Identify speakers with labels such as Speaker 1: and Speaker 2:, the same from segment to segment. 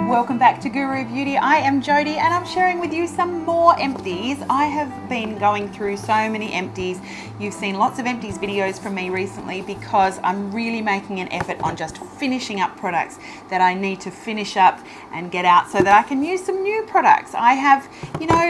Speaker 1: Welcome back to GOO ROO Beauty. I am Jodie and I'm sharing with you some more empties. I have been going through so many empties. You've seen lots of empties videos from me recently because I'm really making an effort on just finishing up products that I need to finish up and get out so that I can use some new products. I have,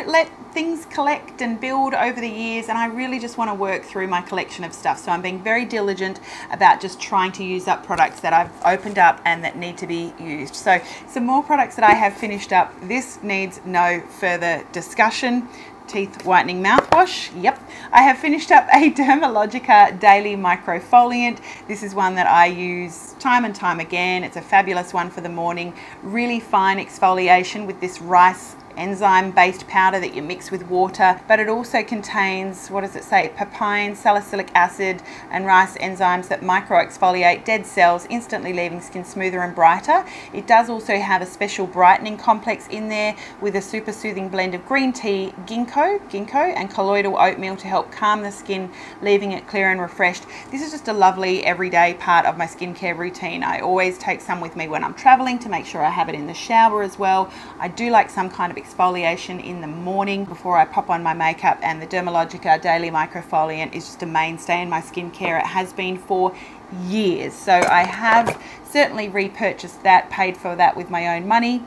Speaker 1: let things collect and build over the years, and I really just want to work through my collection of stuff. So I'm being very diligent about just trying to use up products that I've opened up and that need to be used. So some more products that I have finished up. This needs no further discussion. Teeth whitening mouthwash. Yep, I have finished up a Dermalogica daily microfoliant. This is one that I use time and time again. It's a fabulous one for the morning. Really fine exfoliation with this rice enzyme based powder that you mix with water, but it also contains, what does it say, papain, salicylic acid and rice enzymes that micro exfoliate dead cells, instantly leaving skin smoother and brighter. It does also have a special brightening complex in there with a super soothing blend of green tea, ginkgo and colloidal oatmeal to help calm the skin, leaving it clear and refreshed. This is just a lovely everyday part of my skincare routine. I always take some with me when I'm traveling to make sure I have it in the shower as well. I do like some kind of exfoliation in the morning before I pop on my makeup, and the Dermalogica daily microfoliant is just a mainstay in my skincare. It has been for years, so I have certainly repurchased that, paid for that with my own money,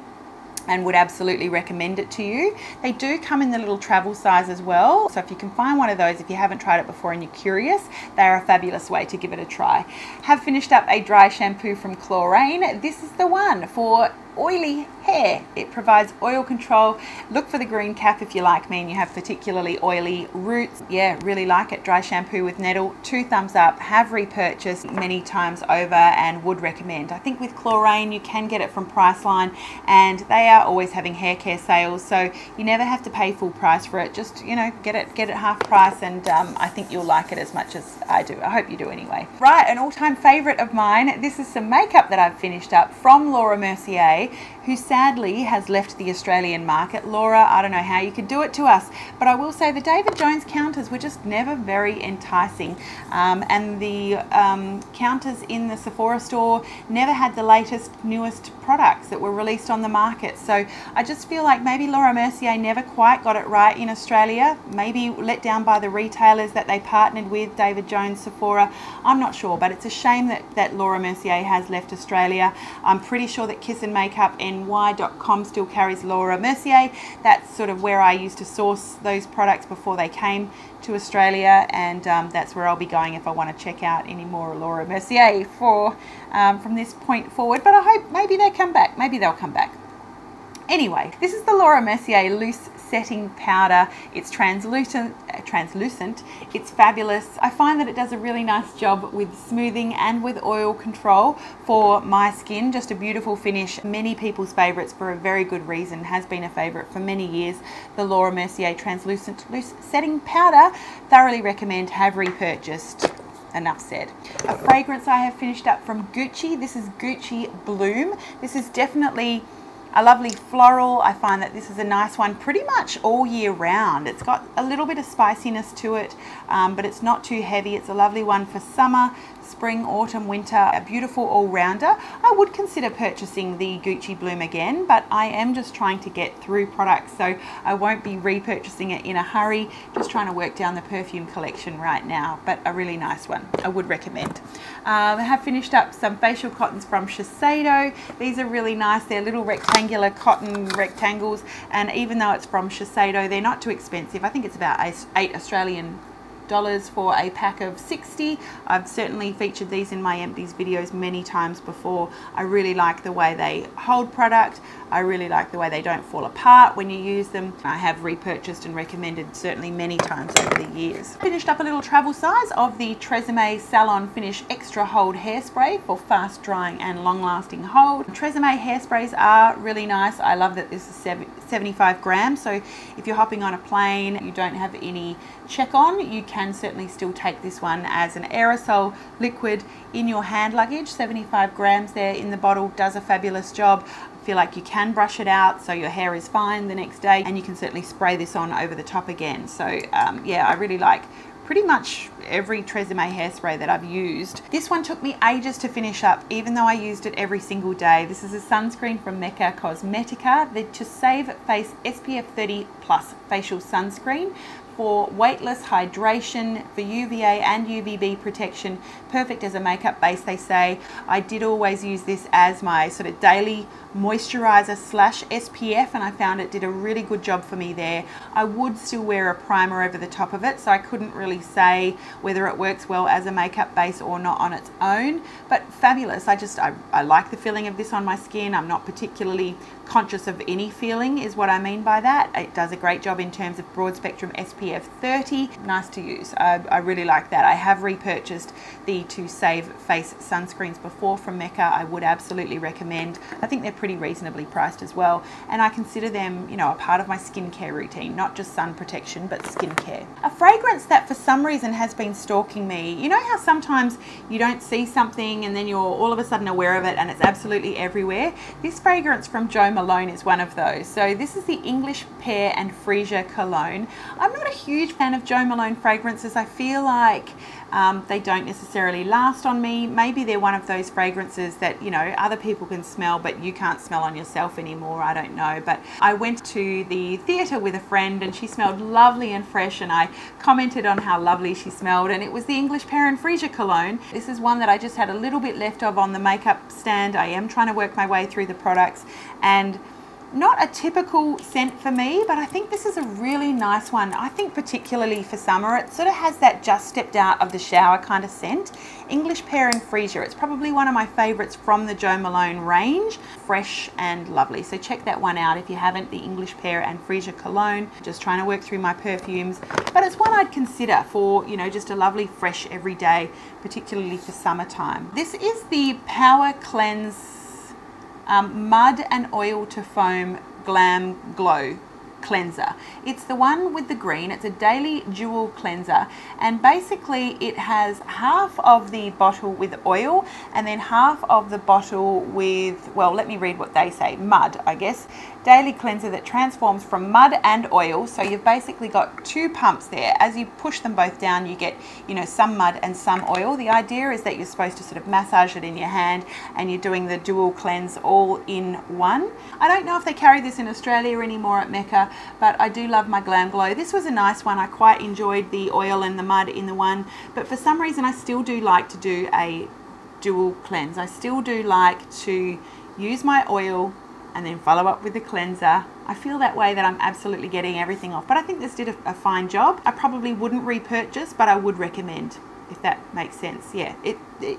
Speaker 1: and would absolutely recommend it to you. They do come in the little travel size as well, so if you can find one of those, if you haven't tried it before and you're curious, they are a fabulous way to give it a try. Have finished up a dry shampoo from Klorane. This is the one for oily hair. It provides oil control. Look for the green cap if you like me and you have particularly oily roots. Yeah, really like it. Dry shampoo with Nettle. 2 thumbs up. Have repurchased many times over and would recommend. I think with Klorane you can get it from Priceline, and they are always having hair care sales, so you never have to pay full price for it. Just get it half price, and I think you'll like it as much as I do. I hope you do anyway. Right, an all-time favorite of mine. This is some makeup that I've finished up from Mercier, who sadly has left the Australian market. Laura, I don't know how you could do it to us, but I will say the David Jones counters were just never very enticing, and the counters in the Sephora store never had the latest, newest products that were released on the market. So I just feel like maybe Mercier never quite got it right in Australia, maybe let down by the retailers that they partnered with, David Jones, Sephora. I'm not sure, but it's a shame that Mercier has left Australia. I'm pretty sure that KissandMakeupNY.com still carries Mercier. That's sort of where I used to source those products before they came to Australia, and that's where I'll be going if I want to check out any more Mercier from this point forward. But I hope maybe they come back. Maybe they'll come back. Anyway, this is the Mercier loose setting powder. It's translucent. It's fabulous. I find that it does a really nice job with smoothing and with oil control for my skin. Just a beautiful finish. Many people's favorites for a very good reason. Has been a favorite for many years. The Mercier translucent loose setting powder. Thoroughly recommend. Have repurchased. Enough said. A fragrance I have finished up from Gucci. This is Gucci Bloom. This is definitely a lovely floral. I find that this is a nice one pretty much all year round. It's got a little bit of spiciness to it, but it's not too heavy. It's a lovely one for summer, spring, autumn, winter. A beautiful all-rounder. I would consider purchasing the Gucci Bloom again, but I am just trying to get through products, so I won't be repurchasing it in a hurry. Just trying to work down the perfume collection right now, but a really nice one. I would recommend. I have finished up some facial cottons from Shiseido. These are really nice. They're little rectangular cotton rectangles, and even though it's from Shiseido, they're not too expensive. I think it's about $8 Australian for a pack of 60. I've certainly featured these in my empties videos many times before. I really like the way they hold product. I really like the way they don't fall apart when you use them. I have repurchased and recommended certainly many times over the years. Finished up a little travel size of the Tresemme Salon Finish Extra Hold Hairspray for fast drying and long lasting hold. Tresemme hairsprays are really nice. I love that this is 75 grams, so if you're hopping on a plane, you don't have any check on, you can certainly still take this one as an aerosol liquid in your hand luggage. 75 grams there in the bottle does a fabulous job. I feel like you can brush it out so your hair is fine the next day, and you can certainly spray this on over the top again. So yeah, I really like pretty much every Tresemme hairspray that I've used. This one took me ages to finish up, even though I used it every single day. This is a sunscreen from Mecca Cosmetica, the To Save Face SPF 30 Plus Facial Sunscreen for weightless hydration, for UVA and UVB protection, perfect as a makeup base, they say. I did always use this as my sort of daily moisturizer slash SPF, and I found it did a really good job for me there. I would still wear a primer over the top of it, so I couldn't really say whether it works well as a makeup base or not on its own, but fabulous. I like the feeling of this on my skin. I'm not particularly conscious of any feeling is what I mean by that. It does a great job in terms of broad spectrum SPF 30. Nice to use. I really like that. I have repurchased the To Save Face sunscreens before from Mecca. I would absolutely recommend. I think they're pretty reasonably priced as well, and I consider them, you know, a part of my skincare routine, not just sun protection but skincare. A fragrance that for some reason has been stalking me. You know how sometimes you don't see something and then you're all of a sudden aware of it and it's absolutely everywhere? This fragrance from Jo Malone is one of those. So this is the English Pear and Freesia cologne. I'm not a huge fan of Jo Malone fragrances. I feel like they don't necessarily last on me. Maybe they're one of those fragrances that, you know, other people can smell but you can't smell on yourself anymore. I don't know. But I went to the theatre with a friend and she smelled lovely and fresh, and I commented on how lovely she smelled, and it was the English Pear and Freesia cologne. This is one that I just had a little bit left of on the makeup stand. I am trying to work my way through the products, and not a typical scent for me, but I think this is a really nice one. I think particularly for summer, it sort of has that just stepped out of the shower kind of scent. English Pear and Freesia. It's probably one of my favorites from the Jo Malone range. Fresh and lovely. So check that one out if you haven't, the English Pear and Freesia cologne. Just trying to work through my perfumes, but it's one I'd consider for, you know, just a lovely fresh everyday, particularly for summertime. This is the Power Cleanse Mud and Oil to Foam Glam Glow cleanser. It's the one with the green. It's a daily dual cleanser, and basically it has half of the bottle with oil and then half of the bottle with, well, let me read what they say, mud, I guess. Daily cleanser that transforms from mud and oil. So you've basically got two pumps there. As you push them both down, you get, you know, some mud and some oil. The idea is that you're supposed to sort of massage it in your hand and you're doing the dual cleanse all in one. I don't know if they carry this in Australia anymore at Mecca, but I do love my Glam Glow. This was a nice one. I quite enjoyed the oil and the mud in the one, but for some reason I still do like to do a dual cleanse. I still do like to use my oil and then follow up with the cleanser. I feel that way that I'm absolutely getting everything off, but I think this did a fine job. I probably wouldn't repurchase, but I would recommend, if that makes sense. Yeah, it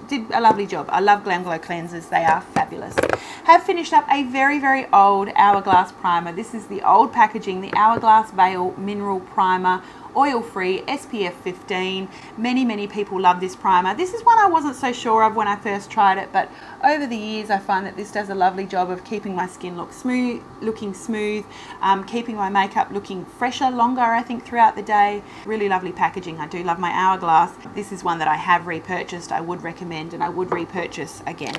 Speaker 1: did a lovely job. I love Glam Glow cleansers. They are fabulous. Have finished up a very, very old Hourglass primer. This is the old packaging, the Hourglass Veil Mineral Primer, oil-free, SPF 15. Many people love this primer. This is one I wasn't so sure of when I first tried it, but over the years I find that this does a lovely job of keeping my skin looking smooth, keeping my makeup looking fresher, longer, I think, throughout the day. Really lovely packaging. I do love my Hourglass. This is one that I have repurchased. I would recommend, and I would repurchase again.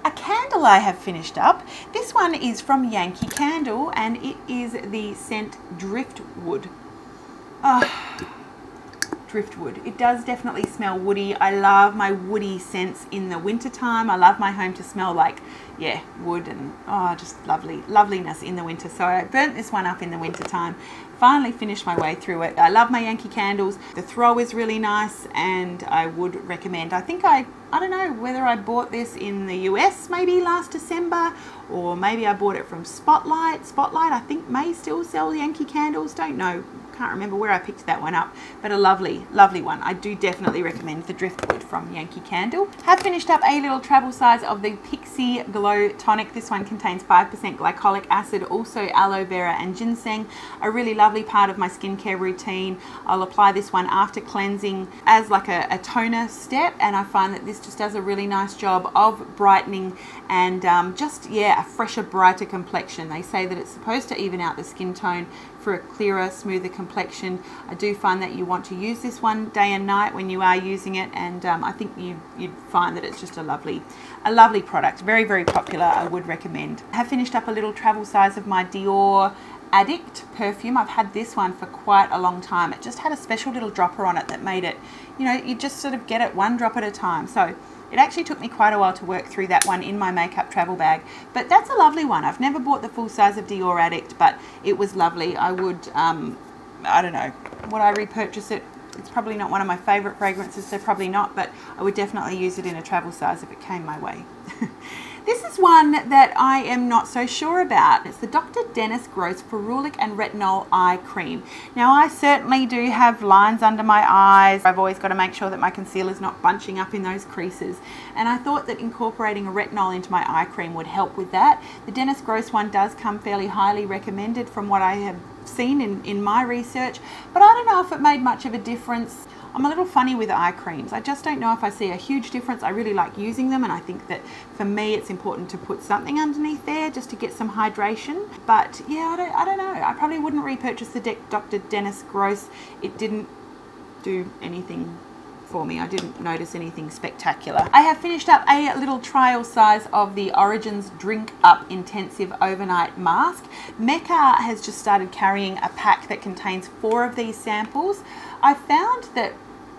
Speaker 1: A candle I have finished up. This one is from Yankee Candle, and it is the scent Driftwood. Driftwood. It does definitely smell woody. I love my woody scents in the winter time. I love my home to smell like, yeah, wood and just loveliness in the winter. So I burnt this one up in the winter time. Finally finished my way through it. I love my Yankee Candles. The throw is really nice, and I would recommend. I think I don't know whether I bought this in the US maybe last December, or maybe I bought it from Spotlight. Spotlight I think may still sell Yankee Candles. Don't know. Can't remember where I picked that one up, but a lovely one. I do definitely recommend the Driftwood from Yankee Candle. Have finished up a little travel size of the Pixi Glow Tonic. This one contains 5% glycolic acid, also aloe vera and ginseng. A really lovely part of my skincare routine. I'll apply this one after cleansing as like a toner step, and I find that this just does a really nice job of brightening and just, yeah, a fresher, brighter complexion. They say that it's supposed to even out the skin tone for a clearer, smoother complexion. I do find that you want to use this one day and night when you are using it, and I think you'd find that it's just a lovely product. Very popular. I would recommend. I have finished up a little travel size of my Dior Addict perfume. I've had this one for quite a long time. It just had a special little dropper on it that made it, you know, you just sort of get it one drop at a time. So it actually took me quite a while to work through that one in my makeup travel bag. But that's a lovely one. I've never bought the full size of Dior Addict, but it was lovely. I would, I don't know, would I repurchase it? It's probably not one of my favorite fragrances, so probably not, but I would definitely use it in a travel size if it came my way. This is one that I am not so sure about. It's the Dr. Dennis Gross Ferulic and Retinol Eye Cream. Now, I certainly do have lines under my eyes. I've always got to make sure that my concealer's not bunching up in those creases. And I thought that incorporating a retinol into my eye cream would help with that. The Dennis Gross one does come fairly highly recommended from what I have seen in my research, but I don't know if it made much of a difference. I'm a little funny with eye creams. I just don't know if I see a huge difference. I really like using them, and I think that for me it's important to put something underneath there just to get some hydration. But yeah, I don't know. I probably wouldn't repurchase the Dr. Dennis Gross. It didn't do anything for me. I didn't notice anything spectacular. I have finished up a little trial size of the Origins Drink Up Intensive Overnight Mask. Mecca has just started carrying a pack that contains 4 of these samples. I found that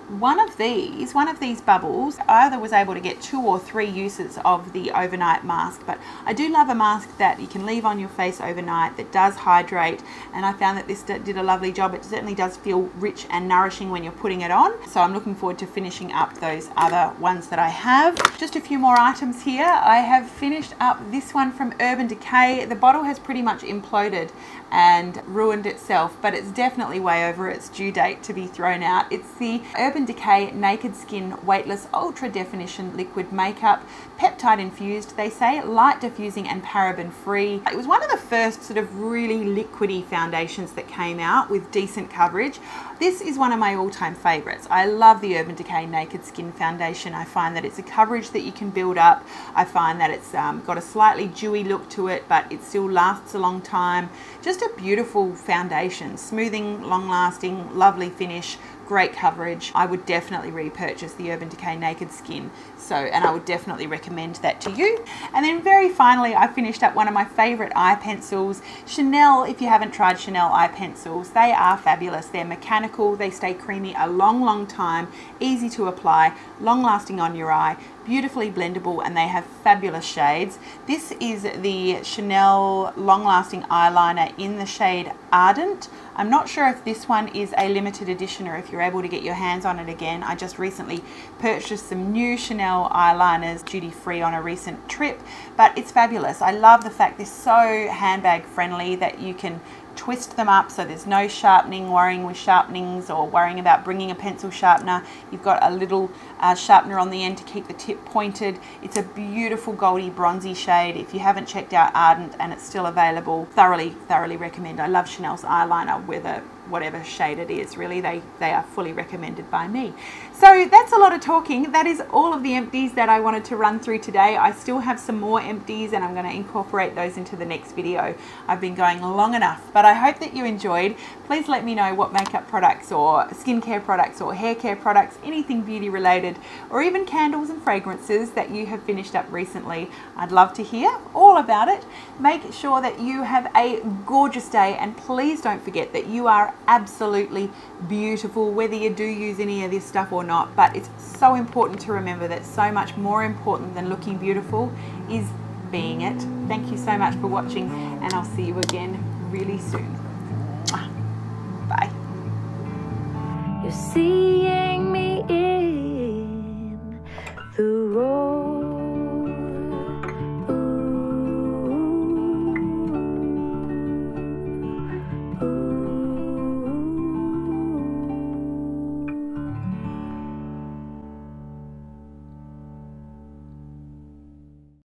Speaker 1: one of these bubbles, I either was able to get 2 or 3 uses of the overnight mask, but I do love a mask that you can leave on your face overnight that does hydrate, and I found that this did a lovely job. It certainly does feel rich and nourishing when you're putting it on, so I'm looking forward to finishing up those other ones that I have. Just a few more items here. I have finished up this one from Urban Decay. The bottle has pretty much imploded and ruined itself, but it's definitely way over its due date to be thrown out. It's the Urban Decay Naked Skin Weightless Ultra Definition Liquid Makeup, peptide infused, they say, light diffusing and paraben free. It was one of the first sort of really liquidy foundations that came out with decent coverage. This is one of my all-time favorites. I love the Urban Decay Naked Skin Foundation. I find that it's a coverage that you can build up. I find that it's got a slightly dewy look to it, but it still lasts a long time. Just a beautiful foundation, smoothing, long-lasting, lovely finish, great coverage. I would definitely repurchase the Urban Decay Naked Skin, and I would definitely recommend that to you. And then very finally, I finished up one of my favorite eye pencils, Chanel. If you haven't tried Chanel eye pencils, they are fabulous. They're mechanical, they stay creamy a long time, easy to apply, long lasting on your eye, beautifully blendable, and they have fabulous shades. This is the Chanel long lasting eyeliner in the shade Ardent. I'm not sure if this one is a limited edition or if you're able to get your hands on it again. I just recently purchased some new Chanel eyeliners duty free on a recent trip, but it's fabulous. I love the fact they're so handbag friendly that you can twist them up, so there's no sharpening, worrying with sharpenings or worrying about bringing a pencil sharpener. You've got a little sharpener on the end to keep the tip pointed. It's a beautiful goldy bronzy shade. If you haven't checked out Ardent and it's still available, thoroughly recommend. I love Chanel's eyeliner, whatever shade it is, really. They are fully recommended by me. So that's a lot of talking. That is all of the empties that I wanted to run through today. I still have some more empties and I'm going to incorporate those into the next video. I've been going long enough, but I hope that you enjoyed. Please let me know what makeup products or skincare products or hair care products, anything beauty related, or even candles and fragrances that you have finished up recently. I'd love to hear all about it. Make sure that you have a gorgeous day, and please don't forget that you are absolutely beautiful, whether you do use any of this stuff or not. But it's so important to remember that so much more important than looking beautiful is being it. Thank you so much for watching, and I'll see you again really soon. Bye.
Speaker 2: You're seeing me in the road.